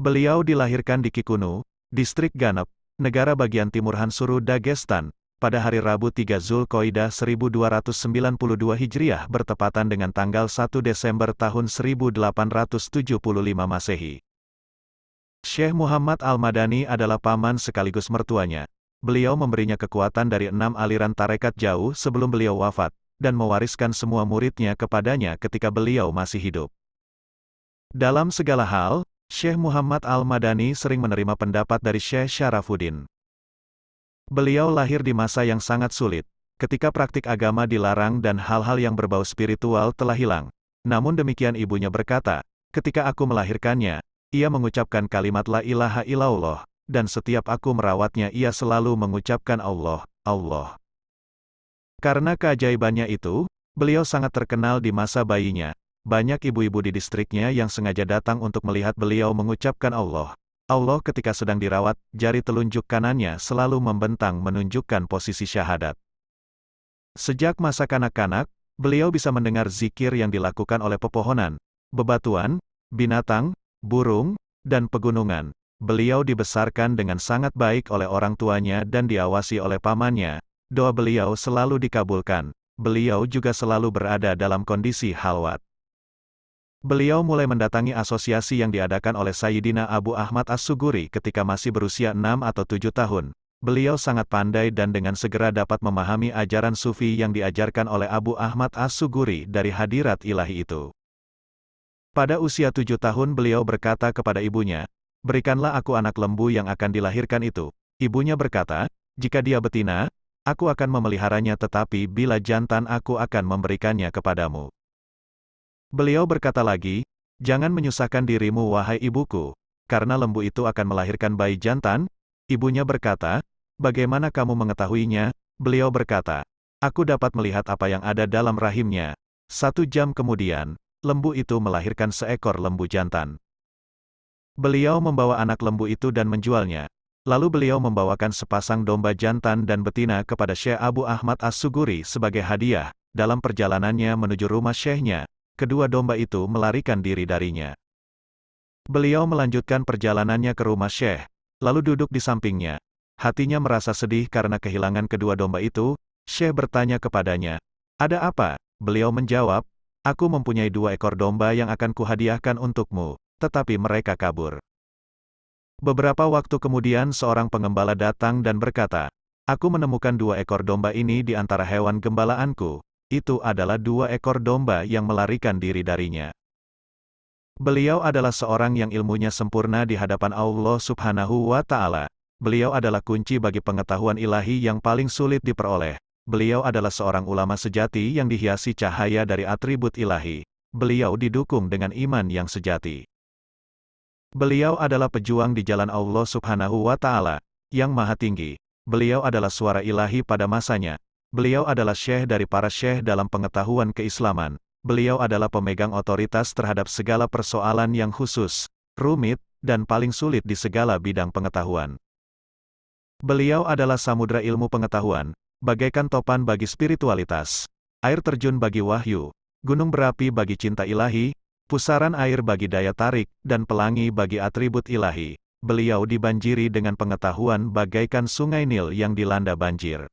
Beliau dilahirkan di Kikunu, distrik Ganep, negara bagian timur Hansuru Dagestan, pada hari Rabu 3 Zulkoidah 1292 Hijriah bertepatan dengan tanggal 1 Desember tahun 1875 Masehi. Syekh Muhammad Al-Madani adalah paman sekaligus mertuanya. Beliau memberinya kekuatan dari 6 aliran tarekat jauh sebelum beliau wafat, dan mewariskan semua muridnya kepadanya ketika beliau masih hidup. Dalam segala hal, Syekh Muhammad Al-Madani sering menerima pendapat dari Syekh Syarafuddin. Beliau lahir di masa yang sangat sulit, ketika praktik agama dilarang dan hal-hal yang berbau spiritual telah hilang. Namun demikian ibunya berkata, ketika aku melahirkannya, ia mengucapkan kalimat la ilaha illallah, dan setiap aku merawatnya ia selalu mengucapkan Allah, Allah. Karena keajaibannya itu, beliau sangat terkenal di masa bayinya. Banyak ibu-ibu di distriknya yang sengaja datang untuk melihat beliau mengucapkan Allah, Allah ketika sedang dirawat, jari telunjuk kanannya selalu membentang menunjukkan posisi syahadat. Sejak masa kanak-kanak, beliau bisa mendengar zikir yang dilakukan oleh pepohonan, bebatuan, binatang, burung, dan pegunungan. Beliau dibesarkan dengan sangat baik oleh orang tuanya dan diawasi oleh pamannya. Doa beliau selalu dikabulkan. Beliau juga selalu berada dalam kondisi halwat. Beliau mulai mendatangi asosiasi yang diadakan oleh Sayyidina Abu Ahmad As-Suguri ketika masih berusia 6 atau 7 tahun. Beliau sangat pandai dan dengan segera dapat memahami ajaran sufi yang diajarkan oleh Abu Ahmad As-Suguri dari hadirat ilahi itu. Pada usia 7 tahun beliau berkata kepada ibunya, "Berikanlah aku anak lembu yang akan dilahirkan itu." Ibunya berkata, "Jika dia betina, aku akan memeliharanya tetapi bila jantan aku akan memberikannya kepadamu." Beliau berkata lagi, "Jangan menyusahkan dirimu wahai ibuku, karena lembu itu akan melahirkan bayi jantan." Ibunya berkata, "Bagaimana kamu mengetahuinya?" Beliau berkata, "Aku dapat melihat apa yang ada dalam rahimnya." 1 jam kemudian, lembu itu melahirkan seekor lembu jantan. Beliau membawa anak lembu itu dan menjualnya. Lalu beliau membawakan sepasang domba jantan dan betina kepada Syekh Abu Ahmad As-Suguri sebagai hadiah. Dalam perjalanannya menuju rumah syekhnya, kedua domba itu melarikan diri darinya. Beliau melanjutkan perjalanannya ke rumah Syekh, lalu duduk di sampingnya. Hatinya merasa sedih karena kehilangan kedua domba itu. Syekh bertanya kepadanya, "Ada apa?" Beliau menjawab, "Aku mempunyai 2 ekor domba yang akan kuhadiahkan untukmu, tetapi mereka kabur." Beberapa waktu kemudian seorang pengembala datang dan berkata, "Aku menemukan 2 ekor domba ini di antara hewan gembalaanku." Itu adalah 2 ekor domba yang melarikan diri darinya. Beliau adalah seorang yang ilmunya sempurna di hadapan Allah Subhanahu wa Ta'ala. Beliau adalah kunci bagi pengetahuan ilahi yang paling sulit diperoleh. Beliau adalah seorang ulama sejati yang dihiasi cahaya dari atribut ilahi. Beliau didukung dengan iman yang sejati. Beliau adalah pejuang di jalan Allah Subhanahu wa Ta'ala yang Maha Tinggi. Beliau adalah suara ilahi pada masanya. Beliau adalah syekh dari para syekh dalam pengetahuan keislaman. Beliau adalah pemegang otoritas terhadap segala persoalan yang khusus, rumit, dan paling sulit di segala bidang pengetahuan. Beliau adalah samudra ilmu pengetahuan, bagaikan topan bagi spiritualitas, air terjun bagi wahyu, gunung berapi bagi cinta ilahi, pusaran air bagi daya tarik, dan pelangi bagi atribut ilahi. Beliau dibanjiri dengan pengetahuan bagaikan sungai Nil yang dilanda banjir.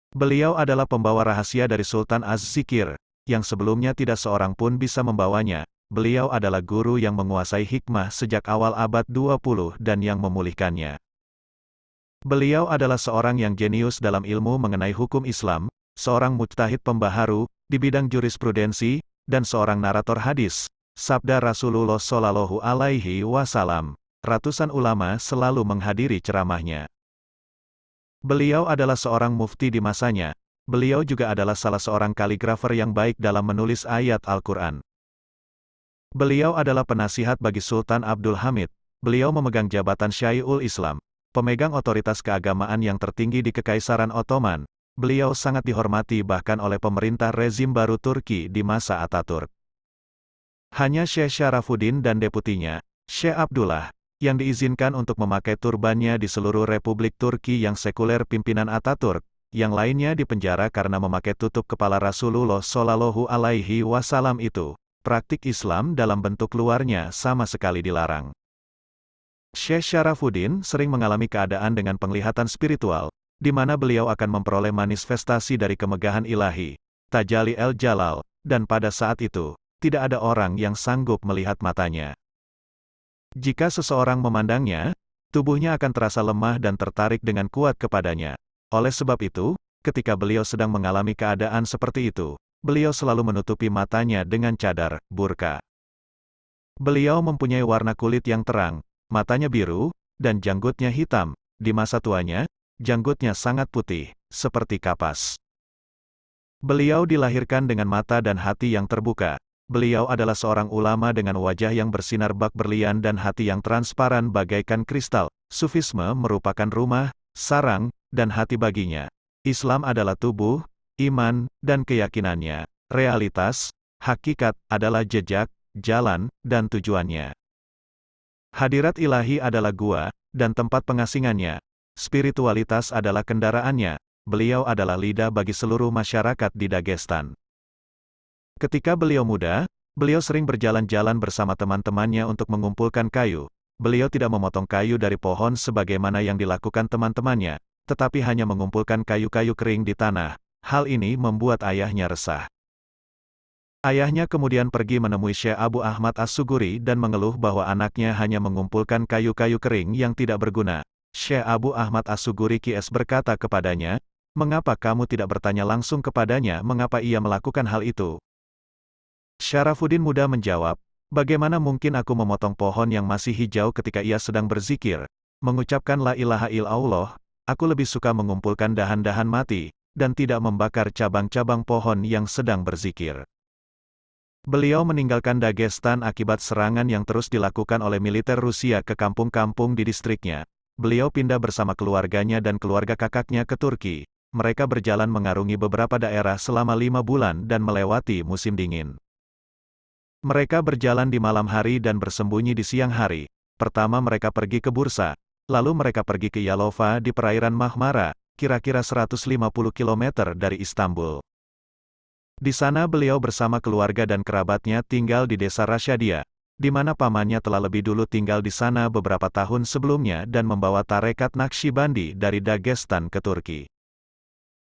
Beliau adalah pembawa rahasia dari Sultan Az-Zikir, yang sebelumnya tidak seorang pun bisa membawanya. Beliau adalah guru yang menguasai hikmah sejak awal abad 20 dan yang memulihkannya. Beliau adalah seorang yang jenius dalam ilmu mengenai hukum Islam, seorang mujtahid pembaharu di bidang jurisprudensi, dan seorang narator hadis. Sabda Rasulullah Shallallahu Alaihi Wasallam. Ratusan ulama selalu menghadiri ceramahnya. Beliau adalah seorang mufti di masanya. Beliau juga adalah salah seorang kaligrafer yang baik dalam menulis ayat Al-Quran. Beliau adalah penasihat bagi Sultan Abdul Hamid. Beliau memegang jabatan Syai'ul Islam, pemegang otoritas keagamaan yang tertinggi di Kekaisaran Ottoman. Beliau sangat dihormati bahkan oleh pemerintah rezim baru Turki di masa Ataturk. Hanya Syekh Syarafuddin dan deputinya, Syekh Abdullah, yang diizinkan untuk memakai turbannya di seluruh Republik Turki yang sekuler pimpinan Ataturk, yang lainnya dipenjara karena memakai tutup kepala Rasulullah Shallallahu Alaihi Wasallam itu. Praktik Islam dalam bentuk luarnya sama sekali dilarang. Syekh Syarafuddin sering mengalami keadaan dengan penglihatan spiritual, di mana beliau akan memperoleh manifestasi dari kemegahan ilahi, Tajalli el-Jalal, dan pada saat itu, tidak ada orang yang sanggup melihat matanya. Jika seseorang memandangnya, tubuhnya akan terasa lemah dan tertarik dengan kuat kepadanya. Oleh sebab itu, ketika beliau sedang mengalami keadaan seperti itu, beliau selalu menutupi matanya dengan cadar, burka. Beliau mempunyai warna kulit yang terang, matanya biru, dan janggutnya hitam. Di masa tuanya, janggutnya sangat putih, seperti kapas. Beliau dilahirkan dengan mata dan hati yang terbuka. Beliau adalah seorang ulama dengan wajah yang bersinar bak berlian dan hati yang transparan bagaikan kristal. Sufisme merupakan rumah, sarang, dan hati baginya. Islam adalah tubuh, iman, dan keyakinannya. Realitas, hakikat, adalah jejak, jalan, dan tujuannya. Hadirat ilahi adalah gua, dan tempat pengasingannya. Spiritualitas adalah kendaraannya. Beliau adalah lidah bagi seluruh masyarakat di Dagestan. Ketika beliau muda, beliau sering berjalan-jalan bersama teman-temannya untuk mengumpulkan kayu. Beliau tidak memotong kayu dari pohon sebagaimana yang dilakukan teman-temannya, tetapi hanya mengumpulkan kayu-kayu kering di tanah. Hal ini membuat ayahnya resah. Ayahnya kemudian pergi menemui Syekh Abu Ahmad As-Suguri dan mengeluh bahwa anaknya hanya mengumpulkan kayu-kayu kering yang tidak berguna. Syekh Abu Ahmad As-Suguri Q.S. berkata kepadanya, "Mengapa kamu tidak bertanya langsung kepadanya mengapa ia melakukan hal itu?" Syarafuddin muda menjawab, "Bagaimana mungkin aku memotong pohon yang masih hijau ketika ia sedang berzikir, mengucapkan la ilaha illallah, aku lebih suka mengumpulkan dahan-dahan mati, dan tidak membakar cabang-cabang pohon yang sedang berzikir." Beliau meninggalkan Dagestan akibat serangan yang terus dilakukan oleh militer Rusia ke kampung-kampung di distriknya. Beliau pindah bersama keluarganya dan keluarga kakaknya ke Turki. Mereka berjalan mengarungi beberapa daerah selama 5 bulan dan melewati musim dingin. Mereka berjalan di malam hari dan bersembunyi di siang hari. Pertama mereka pergi ke Bursa, lalu mereka pergi ke Yalova di perairan Marmara, kira-kira 150 km dari Istanbul. Di sana beliau bersama keluarga dan kerabatnya tinggal di desa Rasyadia, di mana pamannya telah lebih dulu tinggal di sana beberapa tahun sebelumnya dan membawa tarekat Naqsybandi dari Dagestan ke Turki.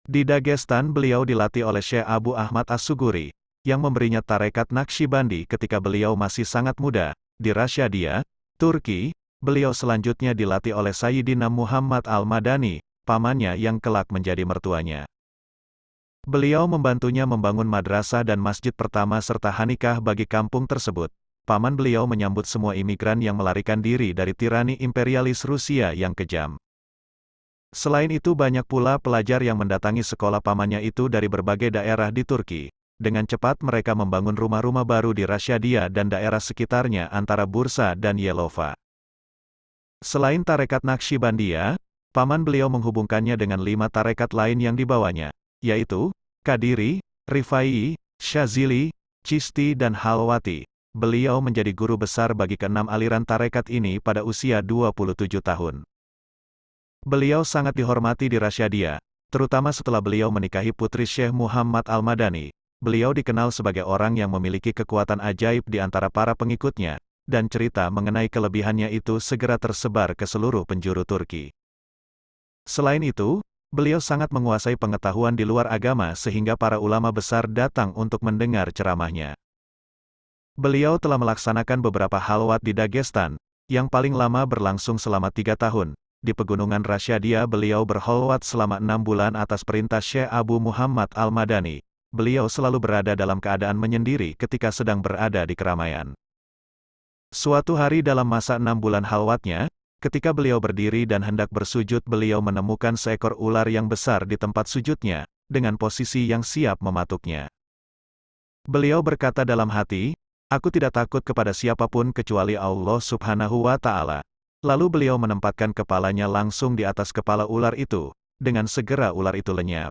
Di Dagestan beliau dilatih oleh Syekh Abu Ahmad As-Suguri, yang memberinya tarekat Naqsybandi ketika beliau masih sangat muda. Di Rasyadia, Turki, beliau selanjutnya dilatih oleh Sayyidina Muhammad Al-Madani, pamannya yang kelak menjadi mertuanya. Beliau membantunya membangun madrasah dan masjid pertama serta hanikah bagi kampung tersebut. Paman beliau menyambut semua imigran yang melarikan diri dari tirani imperialis Rusia yang kejam. Selain itu banyak pula pelajar yang mendatangi sekolah pamannya itu dari berbagai daerah di Turki. Dengan cepat mereka membangun rumah-rumah baru di Rasyadia dan daerah sekitarnya antara Bursa dan Yelova. Selain tarekat Naqsybandia, paman beliau menghubungkannya dengan 5 tarekat lain yang dibawanya, yaitu Qadiri, Rifai, Syazili, Chisti dan Halwati. Beliau menjadi guru besar bagi ke-6 aliran tarekat ini pada usia 27 tahun. Beliau sangat dihormati di Rasyadia, terutama setelah beliau menikahi putri Syekh Muhammad Al-Madani. Beliau dikenal sebagai orang yang memiliki kekuatan ajaib di antara para pengikutnya, dan cerita mengenai kelebihannya itu segera tersebar ke seluruh penjuru Turki. Selain itu, beliau sangat menguasai pengetahuan di luar agama sehingga para ulama besar datang untuk mendengar ceramahnya. Beliau telah melaksanakan beberapa halwat di Dagestan, yang paling lama berlangsung selama 3 tahun. Di pegunungan Rasyadia beliau berholwat selama 6 bulan atas perintah Syekh Abu Muhammad Al-Madani. Beliau selalu berada dalam keadaan menyendiri ketika sedang berada di keramaian. Suatu hari dalam masa 6 bulan halwatnya, ketika beliau berdiri dan hendak bersujud beliau menemukan seekor ular yang besar di tempat sujudnya, dengan posisi yang siap mematuknya. Beliau berkata dalam hati, "Aku tidak takut kepada siapapun kecuali Allah Subhanahu wa Ta'ala." Lalu beliau menempatkan kepalanya langsung di atas kepala ular itu, dengan segera ular itu lenyap.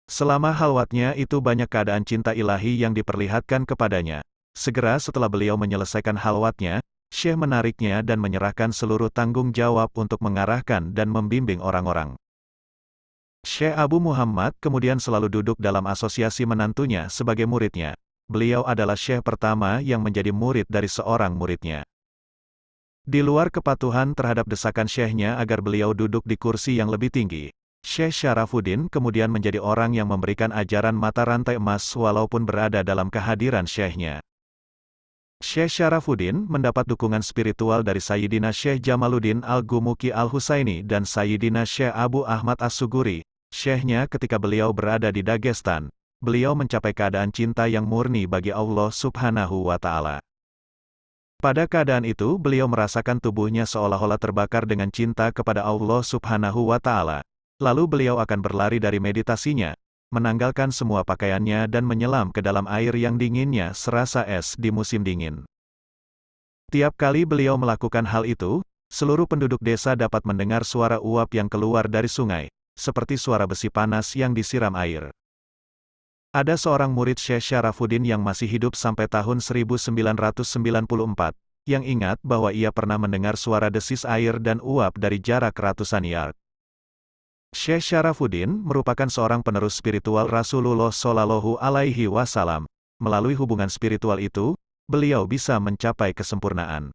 Selama halwatnya itu banyak keadaan cinta ilahi yang diperlihatkan kepadanya. Segera setelah beliau menyelesaikan halwatnya, Syekh menariknya dan menyerahkan seluruh tanggung jawab untuk mengarahkan dan membimbing orang-orang. Syekh Abu Muhammad kemudian selalu duduk dalam asosiasi menantunya sebagai muridnya. Beliau adalah syekh pertama yang menjadi murid dari seorang muridnya. Di luar kepatuhan terhadap desakan syekhnya agar beliau duduk di kursi yang lebih tinggi, Syekh Syarafuddin kemudian menjadi orang yang memberikan ajaran mata rantai emas walaupun berada dalam kehadiran syekhnya. Syekh Syarafuddin mendapat dukungan spiritual dari Sayyidina Syekh Jamaluddin Al-Gumuki Al-Husaini dan Sayyidina Syekh Abu Ahmad As-Suguri, syekhnya ketika beliau berada di Dagestan. Beliau mencapai keadaan cinta yang murni bagi Allah Subhanahu wa Ta'ala. Pada keadaan itu, beliau merasakan tubuhnya seolah-olah terbakar dengan cinta kepada Allah Subhanahu wa Ta'ala. Lalu beliau akan berlari dari meditasinya, menanggalkan semua pakaiannya dan menyelam ke dalam air yang dinginnya serasa es di musim dingin. Tiap kali beliau melakukan hal itu, seluruh penduduk desa dapat mendengar suara uap yang keluar dari sungai, seperti suara besi panas yang disiram air. Ada seorang murid Syekh Syarafuddin yang masih hidup sampai tahun 1994, yang ingat bahwa ia pernah mendengar suara desis air dan uap dari jarak ratusan yard. Syekh Syarafuddin merupakan seorang penerus spiritual Rasulullah Shallallahu Alaihi Wasallam. Melalui hubungan spiritual itu, beliau bisa mencapai kesempurnaan.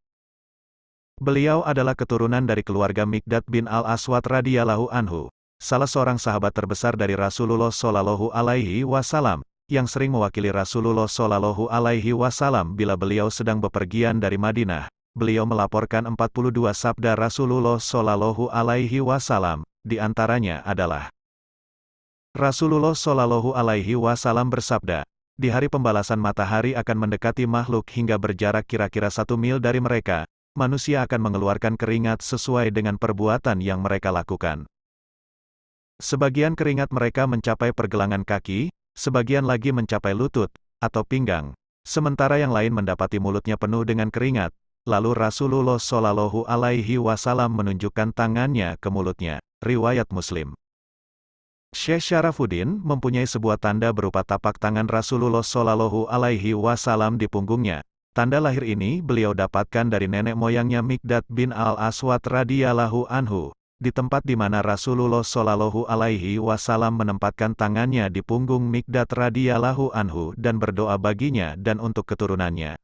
Beliau adalah keturunan dari keluarga Miqdad bin Al-Aswad radhiyallahu anhu, salah seorang sahabat terbesar dari Rasulullah Shallallahu Alaihi Wasallam, yang sering mewakili Rasulullah Shallallahu Alaihi Wasallam bila beliau sedang bepergian dari Madinah. Beliau melaporkan 42 sabda Rasulullah Shallallahu Alaihi Wasallam, di antaranya adalah Rasulullah Shallallahu Alaihi Wasallam bersabda, di hari pembalasan matahari akan mendekati makhluk hingga berjarak kira-kira 1 mil dari mereka, manusia akan mengeluarkan keringat sesuai dengan perbuatan yang mereka lakukan. Sebagian keringat mereka mencapai pergelangan kaki, sebagian lagi mencapai lutut, atau pinggang, sementara yang lain mendapati mulutnya penuh dengan keringat. Lalu Rasulullah Shallallahu Alaihi Wasallam menunjukkan tangannya ke mulutnya. Riwayat Muslim. Syekh Syarafuddin mempunyai sebuah tanda berupa tapak tangan Rasulullah Shallallahu Alaihi Wasallam di punggungnya. Tanda lahir ini beliau dapatkan dari nenek moyangnya Miqdad bin Al-Aswad radhiyallahu anhu, di tempat di mana Rasulullah Shallallahu Alaihi Wasallam menempatkan tangannya di punggung Miqdad radhiyallahu anhu dan berdoa baginya dan untuk keturunannya.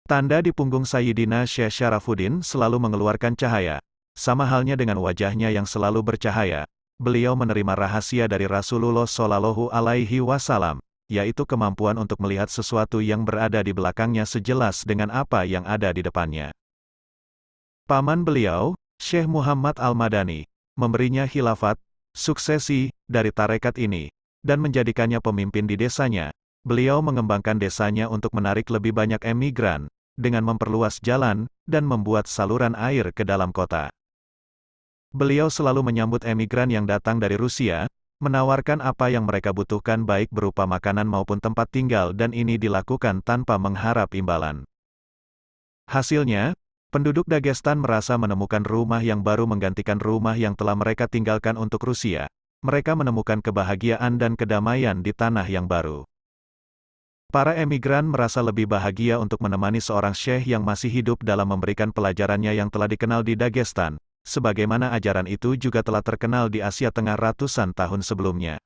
Tanda di punggung Sayyidina Syekh Syarafuddin selalu mengeluarkan cahaya. Sama halnya dengan wajahnya yang selalu bercahaya, beliau menerima rahasia dari Rasulullah Shallallahu Alaihi Wasallam, yaitu kemampuan untuk melihat sesuatu yang berada di belakangnya sejelas dengan apa yang ada di depannya. Paman beliau, Syekh Muhammad Al-Madani, memberinya khilafat, suksesi, dari tarekat ini, dan menjadikannya pemimpin di desanya. Beliau mengembangkan desanya untuk menarik lebih banyak emigran, dengan memperluas jalan, dan membuat saluran air ke dalam kota. Beliau selalu menyambut emigran yang datang dari Rusia, menawarkan apa yang mereka butuhkan baik berupa makanan maupun tempat tinggal dan ini dilakukan tanpa mengharap imbalan. Hasilnya, penduduk Dagestan merasa menemukan rumah yang baru menggantikan rumah yang telah mereka tinggalkan untuk Rusia. Mereka menemukan kebahagiaan dan kedamaian di tanah yang baru. Para emigran merasa lebih bahagia untuk menemani seorang syekh yang masih hidup dalam memberikan pelajarannya yang telah dikenal di Dagestan, sebagaimana ajaran itu juga telah terkenal di Asia Tengah ratusan tahun sebelumnya.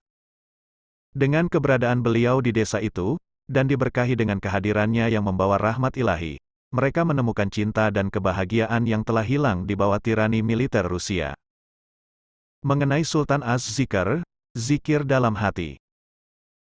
Dengan keberadaan beliau di desa itu, dan diberkahi dengan kehadirannya yang membawa rahmat ilahi, mereka menemukan cinta dan kebahagiaan yang telah hilang di bawah tirani militer Rusia. Mengenai Sultan Az-Zikr, zikir dalam hati.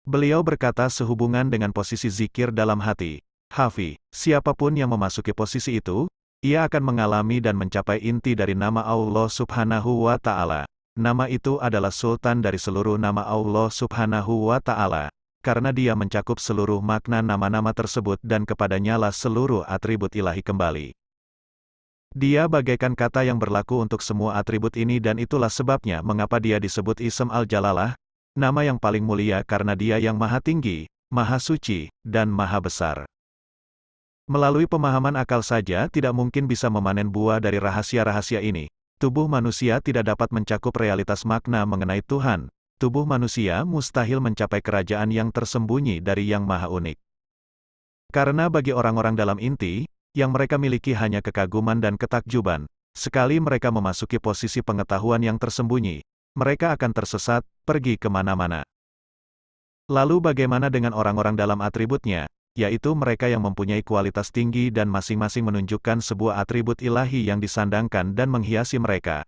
Beliau berkata sehubungan dengan posisi zikir dalam hati, Hafi, siapapun yang memasuki posisi itu, ia akan mengalami dan mencapai inti dari nama Allah Subhanahu wa Ta'ala. Nama itu adalah sultan dari seluruh nama Allah Subhanahu wa Ta'ala, karena dia mencakup seluruh makna nama-nama tersebut dan kepadanyalah seluruh atribut ilahi kembali. Dia bagaikan kata yang berlaku untuk semua atribut ini dan itulah sebabnya mengapa dia disebut Ism Al-Jalalah, nama yang paling mulia karena dia yang maha tinggi, maha suci, dan maha besar. Melalui pemahaman akal saja tidak mungkin bisa memanen buah dari rahasia-rahasia ini. Tubuh manusia tidak dapat mencakup realitas makna mengenai Tuhan. Tubuh manusia mustahil mencapai kerajaan yang tersembunyi dari yang maha unik. Karena bagi orang-orang dalam inti, yang mereka miliki hanya kekaguman dan ketakjuban, sekali mereka memasuki posisi pengetahuan yang tersembunyi, mereka akan tersesat, pergi kemana-mana. Lalu bagaimana dengan orang-orang dalam atributnya, yaitu mereka yang mempunyai kualitas tinggi dan masing-masing menunjukkan sebuah atribut ilahi yang disandangkan dan menghiasi mereka.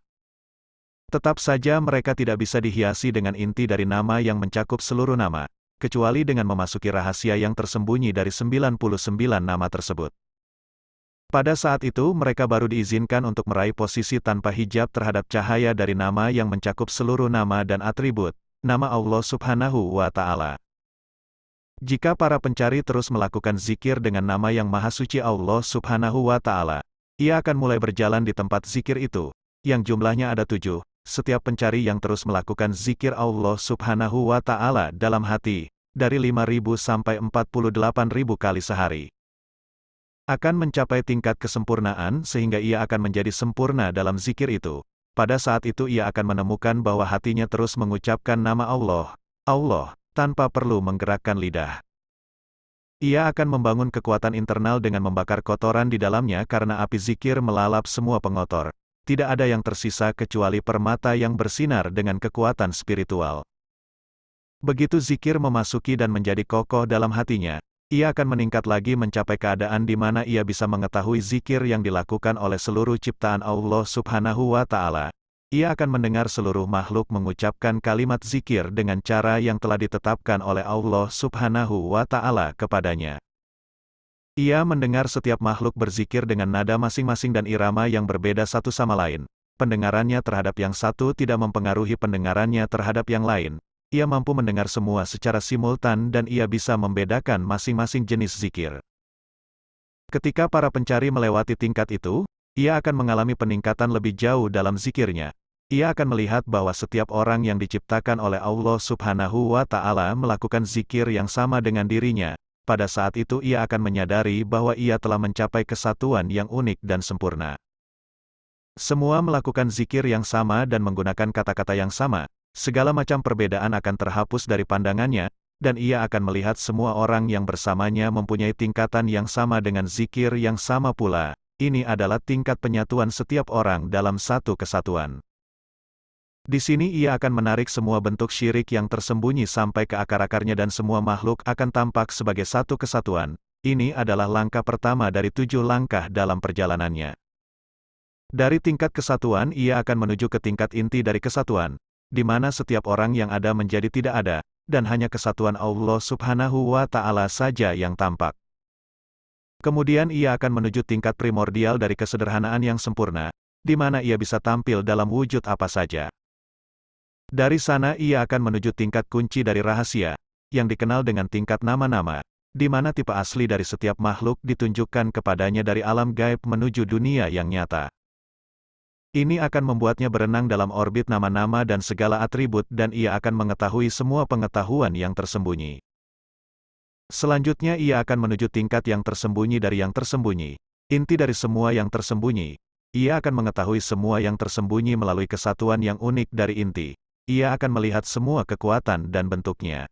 Tetap saja mereka tidak bisa dihiasi dengan inti dari nama yang mencakup seluruh nama, kecuali dengan memasuki rahasia yang tersembunyi dari 99 nama tersebut. Pada saat itu mereka baru diizinkan untuk meraih posisi tanpa hijab terhadap cahaya dari nama yang mencakup seluruh nama dan atribut, nama Allah Subhanahu wa Ta'ala. Jika para pencari terus melakukan zikir dengan nama yang maha suci Allah Subhanahu wa Ta'ala, ia akan mulai berjalan di tempat zikir itu, yang jumlahnya ada 7. Setiap pencari yang terus melakukan zikir Allah Subhanahu wa Ta'ala dalam hati, dari 5.000 sampai 48.000 kali sehari, akan mencapai tingkat kesempurnaan sehingga ia akan menjadi sempurna dalam zikir itu. Pada saat itu ia akan menemukan bahwa hatinya terus mengucapkan nama Allah, Allah, tanpa perlu menggerakkan lidah. Ia akan membangun kekuatan internal dengan membakar kotoran di dalamnya karena api zikir melalap semua pengotor. Tidak ada yang tersisa kecuali permata yang bersinar dengan kekuatan spiritual. Begitu zikir memasuki dan menjadi kokoh dalam hatinya, ia akan meningkat lagi mencapai keadaan di mana ia bisa mengetahui zikir yang dilakukan oleh seluruh ciptaan Allah Subhanahu wa Ta'ala. Ia akan mendengar seluruh makhluk mengucapkan kalimat zikir dengan cara yang telah ditetapkan oleh Allah Subhanahu wa Ta'ala kepadanya. Ia mendengar setiap makhluk berzikir dengan nada masing-masing dan irama yang berbeda satu sama lain. Pendengarannya terhadap yang satu tidak mempengaruhi pendengarannya terhadap yang lain. Ia mampu mendengar semua secara simultan dan ia bisa membedakan masing-masing jenis zikir. Ketika para pencari melewati tingkat itu, ia akan mengalami peningkatan lebih jauh dalam zikirnya. Ia akan melihat bahwa setiap orang yang diciptakan oleh Allah Subhanahu wa Ta'ala melakukan zikir yang sama dengan dirinya. Pada saat itu ia akan menyadari bahwa ia telah mencapai kesatuan yang unik dan sempurna. Semua melakukan zikir yang sama dan menggunakan kata-kata yang sama. Segala macam perbedaan akan terhapus dari pandangannya, dan ia akan melihat semua orang yang bersamanya mempunyai tingkatan yang sama dengan zikir yang sama pula. Ini adalah tingkat penyatuan setiap orang dalam satu kesatuan. Di sini ia akan menarik semua bentuk syirik yang tersembunyi sampai ke akar-akarnya dan semua makhluk akan tampak sebagai satu kesatuan. Ini adalah langkah pertama dari 7 langkah dalam perjalanannya. Dari tingkat kesatuan ia akan menuju ke tingkat inti dari kesatuan, di mana setiap orang yang ada menjadi tidak ada, dan hanya kesatuan Allah Subhanahu wa Ta'ala saja yang tampak. Kemudian ia akan menuju tingkat primordial dari kesederhanaan yang sempurna, di mana ia bisa tampil dalam wujud apa saja. Dari sana ia akan menuju tingkat kunci dari rahasia, yang dikenal dengan tingkat nama-nama, di mana tipe asli dari setiap makhluk ditunjukkan kepadanya dari alam gaib menuju dunia yang nyata. Ini akan membuatnya berenang dalam orbit nama-nama dan segala atribut dan ia akan mengetahui semua pengetahuan yang tersembunyi. Selanjutnya ia akan menuju tingkat yang tersembunyi dari yang tersembunyi, inti dari semua yang tersembunyi. Ia akan mengetahui semua yang tersembunyi melalui kesatuan yang unik dari inti. Ia akan melihat semua kekuatan dan bentuknya.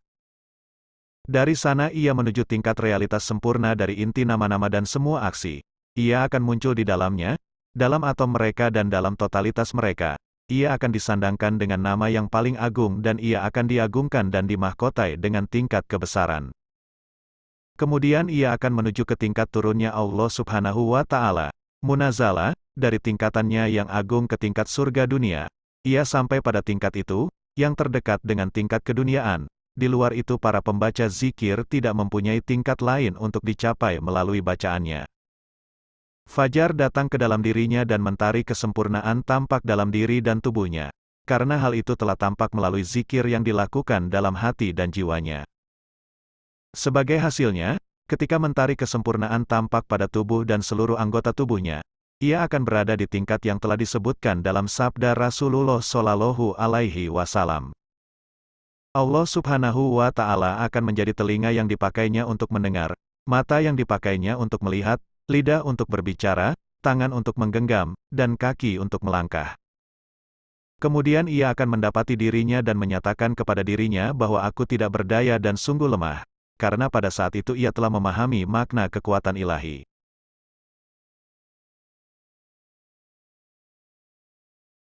Dari sana ia menuju tingkat realitas sempurna dari inti nama-nama dan semua aksi. Ia akan muncul di dalamnya, dalam atom mereka dan dalam totalitas mereka. Ia akan disandangkan dengan nama yang paling agung dan ia akan diagungkan dan dimahkotai dengan tingkat kebesaran. Kemudian ia akan menuju ke tingkat turunnya Allah Subhanahu wa Ta'ala, Munazala, dari tingkatannya yang agung ke tingkat surga dunia. Ia sampai pada tingkat itu, yang terdekat dengan tingkat keduniaan. Di luar itu para pembaca zikir tidak mempunyai tingkat lain untuk dicapai melalui bacaannya. Fajar datang ke dalam dirinya dan mentari kesempurnaan tampak dalam diri dan tubuhnya. Karena hal itu telah tampak melalui zikir yang dilakukan dalam hati dan jiwanya. Sebagai hasilnya, ketika mentari kesempurnaan tampak pada tubuh dan seluruh anggota tubuhnya, ia akan berada di tingkat yang telah disebutkan dalam sabda Rasulullah Shallallahu Alaihi Wasallam. Allah Subhanahu wa Ta'ala akan menjadi telinga yang dipakainya untuk mendengar, mata yang dipakainya untuk melihat, lidah untuk berbicara, tangan untuk menggenggam, dan kaki untuk melangkah. Kemudian ia akan mendapati dirinya dan menyatakan kepada dirinya bahwa aku tidak berdaya dan sungguh lemah, karena pada saat itu ia telah memahami makna kekuatan ilahi.